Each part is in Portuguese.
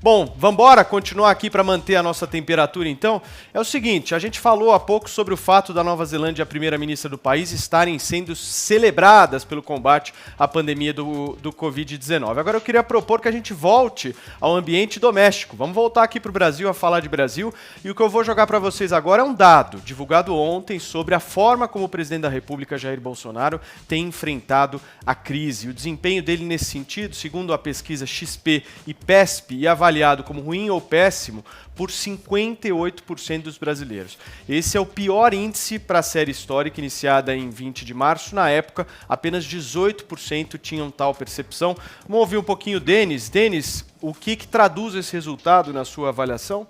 Bom, vamos embora continuar aqui para manter a nossa temperatura, então. É o seguinte, a gente falou há pouco sobre o fato da Nova Zelândia e a primeira-ministra do país estarem sendo celebradas pelo combate à pandemia do Covid-19. Agora eu queria propor que a gente volte ao ambiente doméstico. Vamos voltar aqui para o Brasil a falar de Brasil. E o que eu vou jogar para vocês agora é um dado divulgado ontem sobre a forma como o presidente da República, Jair Bolsonaro, tem enfrentado a crise. O desempenho dele nesse sentido, segundo a pesquisa XP e PESP, e avaliado como ruim ou péssimo por 58% dos brasileiros. Esse é o pior índice para a série histórica iniciada em 20 de março. Na época, apenas 18% tinham tal percepção. Vamos ouvir um pouquinho o Denis. Denis, o que traduz esse resultado na sua avaliação?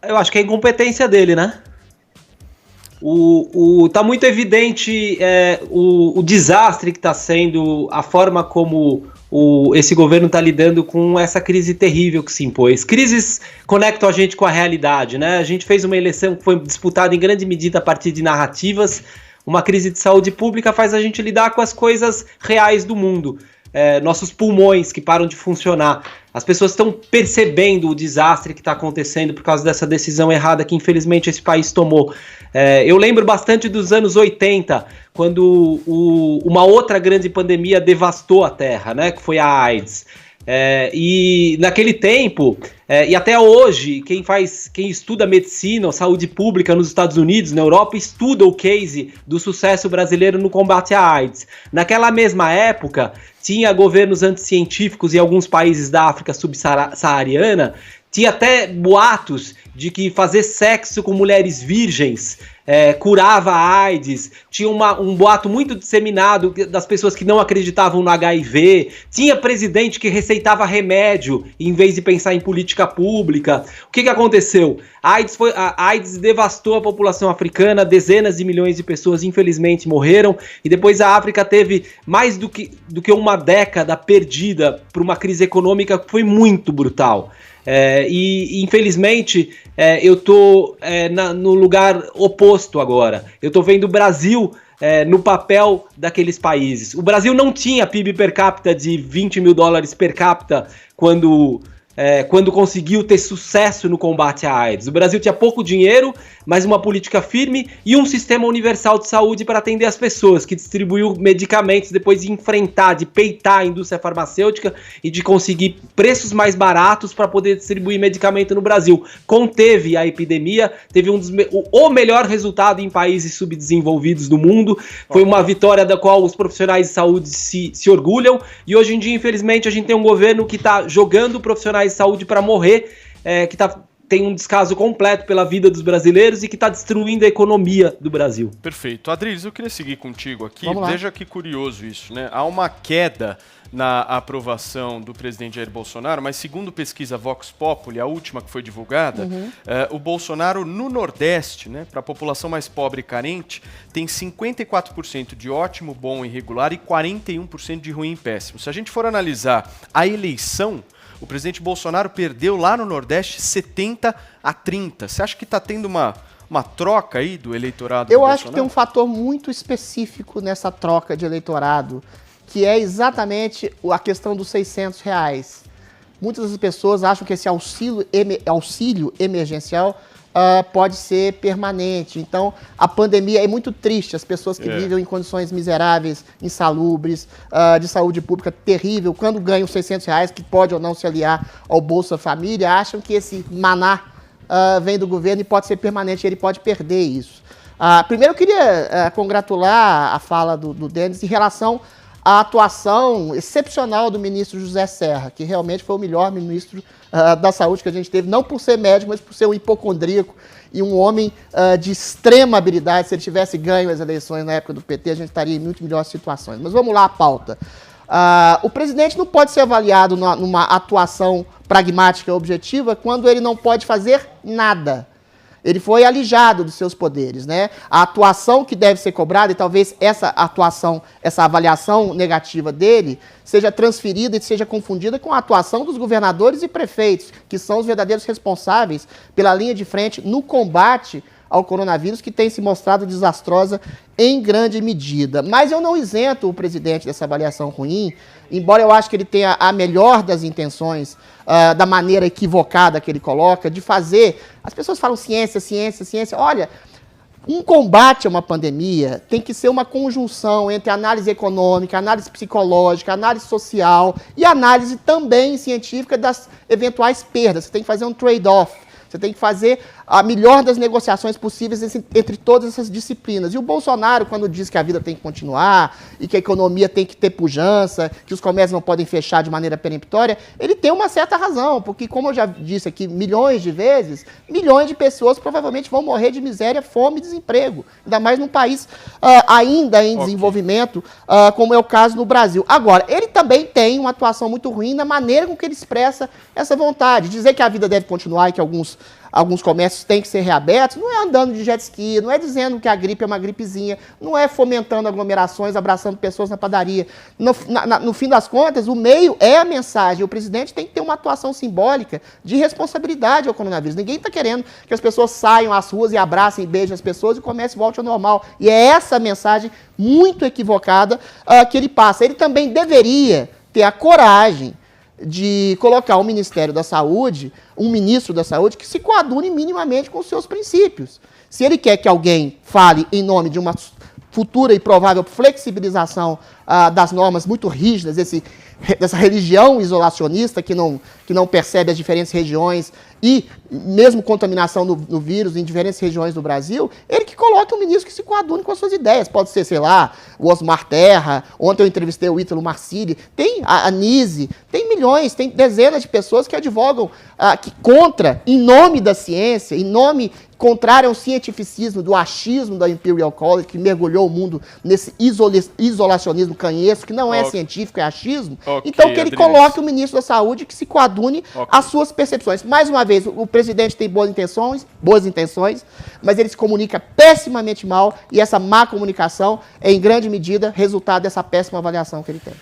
Eu acho que é a incompetência dele, né? Tá muito evidente o desastre que está sendo, a forma como esse governo está lidando com essa crise terrível que se impôs. Crises conectam a gente com a realidade, né? A gente fez uma eleição que foi disputada em grande medida a partir de narrativas. Uma crise de saúde pública faz a gente lidar com as coisas reais do mundo. Nossos pulmões que param de funcionar. As pessoas estão percebendo o desastre que está acontecendo por causa dessa decisão errada que infelizmente esse país tomou. Eu lembro bastante dos anos 80, quando uma outra grande pandemia devastou a Terra, né, que foi a AIDS. E naquele tempo, e até hoje, quem estuda medicina ou saúde pública nos Estados Unidos, na Europa, estuda o case do sucesso brasileiro no combate à AIDS. Naquela mesma época, tinha governos anticientíficos em alguns países da África subsaariana, tinha até boatos de que fazer sexo com mulheres virgens curava a AIDS, tinha um boato muito disseminado das pessoas que não acreditavam no HIV, tinha presidente que receitava remédio em vez de pensar em política pública. O que aconteceu? A AIDS devastou a população africana, dezenas de milhões de pessoas infelizmente morreram, e depois a África teve mais do que uma década perdida por uma crise econômica que foi muito brutal. E infelizmente eu tô no lugar oposto agora. Eu tô vendo o Brasil no papel daqueles países. O Brasil não tinha PIB per capita de 20 mil dólares per capita quando conseguiu ter sucesso no combate à AIDS. O Brasil tinha pouco dinheiro, mas uma política firme e um sistema universal de saúde para atender as pessoas, que distribuiu medicamentos depois de enfrentar, de peitar a indústria farmacêutica e de conseguir preços mais baratos para poder distribuir medicamento no Brasil. Conteve a epidemia, teve o melhor resultado em países subdesenvolvidos do mundo, foi uma vitória da qual os profissionais de saúde se orgulham, e hoje em dia, infelizmente, a gente tem um governo que está jogando profissionais de saúde para morrer, que tem um descaso completo pela vida dos brasileiros e que está destruindo a economia do Brasil. Perfeito. Adriles, eu queria seguir contigo aqui. Veja que curioso isso, né? Há uma queda na aprovação do presidente Jair Bolsonaro, mas segundo pesquisa Vox Populi, a última que foi divulgada, o Bolsonaro no Nordeste, né, para a população mais pobre e carente, tem 54% de ótimo, bom e regular e 41% de ruim e péssimo. Se a gente for analisar a eleição, o presidente Bolsonaro perdeu lá no Nordeste 70-30. Você acha que está tendo uma troca aí do eleitorado? Eu acho que tem um fator muito específico nessa troca de eleitorado, que é exatamente a questão dos R$600. Muitas das pessoas acham que esse auxílio emergencial pode ser permanente. Então, a pandemia é muito triste. As pessoas que vivem em condições miseráveis, insalubres, de saúde pública terrível, quando ganham R$600, que pode ou não se aliar ao Bolsa Família, acham que esse maná vem do governo e pode ser permanente, ele pode perder isso. Primeiro, eu queria congratular a fala do Denis em relação à atuação excepcional do ministro José Serra, que realmente foi o melhor ministro da saúde que a gente teve, não por ser médico, mas por ser um hipocondríaco e um homem de extrema habilidade. Se ele tivesse ganho as eleições na época do PT, a gente estaria em muito melhores situações. Mas vamos lá à pauta. O presidente não pode ser avaliado numa atuação pragmática e objetiva quando ele não pode fazer nada. Ele foi alijado dos seus poderes, né? A atuação que deve ser cobrada, e talvez essa atuação, essa avaliação negativa dele, seja transferida e seja confundida com a atuação dos governadores e prefeitos, que são os verdadeiros responsáveis pela linha de frente no combate ao coronavírus, que tem se mostrado desastrosa em grande medida. Mas eu não isento o presidente dessa avaliação ruim, embora eu acho que ele tenha a melhor das intenções, da maneira equivocada que ele coloca, de fazer... As pessoas falam ciência, ciência, ciência. Olha, um combate a uma pandemia tem que ser uma conjunção entre análise econômica, análise psicológica, análise social e análise também científica das eventuais perdas. Você tem que fazer um trade-off. Você tem que fazer a melhor das negociações possíveis entre todas essas disciplinas. E o Bolsonaro, quando diz que a vida tem que continuar e que a economia tem que ter pujança, que os comércios não podem fechar de maneira peremptória, ele tem uma certa razão, porque, como eu já disse aqui milhões de vezes, milhões de pessoas provavelmente vão morrer de miséria, fome e desemprego. Ainda mais num país ainda em desenvolvimento, como é o caso no Brasil. Agora, ele também tem uma atuação muito ruim na maneira com que ele expressa essa vontade. Dizer que a vida deve continuar e que alguns comércios têm que ser reabertos, não é andando de jet ski, não é dizendo que a gripe é uma gripezinha, não é fomentando aglomerações, abraçando pessoas na padaria. No fim das contas, o meio é a mensagem. O presidente tem que ter uma atuação simbólica de responsabilidade ao coronavírus. Ninguém está querendo que as pessoas saiam às ruas e abracem e beijem as pessoas e o comércio volte ao normal. E é essa mensagem muito equivocada que ele passa. Ele também deveria ter a coragem de colocar o Ministério da Saúde, um ministro da Saúde, que se coadune minimamente com os seus princípios. Se ele quer que alguém fale em nome de uma futura e provável flexibilização das normas muito rígidas, dessa religião isolacionista que não percebe as diferentes regiões e mesmo contaminação no vírus em diferentes regiões do Brasil, ele que coloque um ministro que se coadune com as suas ideias. Pode ser, sei lá, o Osmar Terra, ontem eu entrevistei o Ítalo Marcilli, tem a Anise, tem milhões, tem dezenas de pessoas que advogam contra, em nome da ciência, em nome contrário ao cientificismo, do achismo da Imperial College, que mergulhou o mundo nesse isolacionismo canhesco, que não é científico, é achismo. Então, que ele coloque o ministro da Saúde que se coadune às suas percepções. Mais uma vez, o presidente tem boas intenções, mas ele se comunica pessimamente mal e essa má comunicação é, em grande medida, resultado dessa péssima avaliação que ele tem.